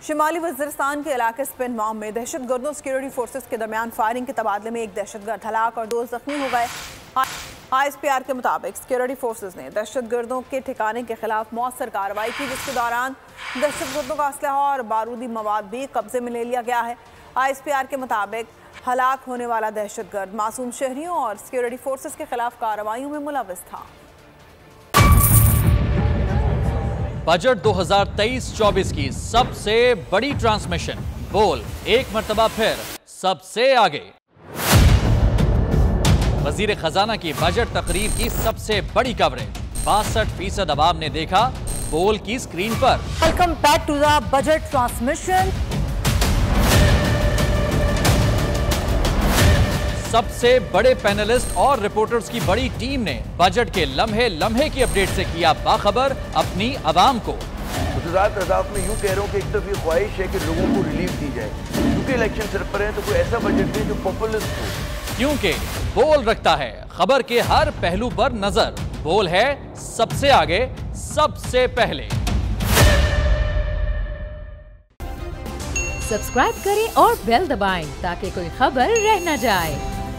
शिमाली वज़ीरिस्तान के इलाके स्पिनवाम में दहशतगर्दों सिक्योरिटी फोर्सेस के दरमियान फायरिंग के तबादले में एक दहशतगर्द हलाक और 2 जख्मी हो गए। ISPR के मुताबिक सिक्योरिटी फोर्सेस ने दहशतगर्दों के ठिकाने के खिलाफ मौसर कार्रवाई की, जिसके दौरान दहशतगर्दों का असलहा और बारूदी मवाद भी कब्जे में ले लिया गया है। ISPR के मुताबिक हलाक होने वाला दहशतगर्द मासूम शहरियों और सिक्योरिटी फोर्सेस के खिलाफ कार्रवाइयों में मुलविस था। बजट 2023-24 की सबसे बड़ी ट्रांसमिशन, बोल एक मर्तबा फिर सबसे आगे। वजीर खजाना की बजट तकरीर की सबसे बड़ी कवरेज, 62% अवाम ने देखा बोल की स्क्रीन पर। Welcome back to the budget transmission. सबसे बड़े पैनलिस्ट और रिपोर्टर्स की बड़ी टीम ने बजट के लम्हे लम्हे की अपडेट से किया बाखबर अपनी आवाम को। गुजरात अदाफ में यूं कह रहा हूं कि एक तरफ ये ख्वाहिश है कि लोगों को रिलीफ दी जाए, क्योंकि इलेक्शन सर पर है, तो कोई ऐसा बजट दे जो पॉपुलिस्ट हो। क्योंकि बोल रखता है खबर के हर पहलू पर नजर, बोल है सबसे आगे सबसे पहले। सब्सक्राइब करें और बेल दबाएं ताकि कोई खबर रह न जाए।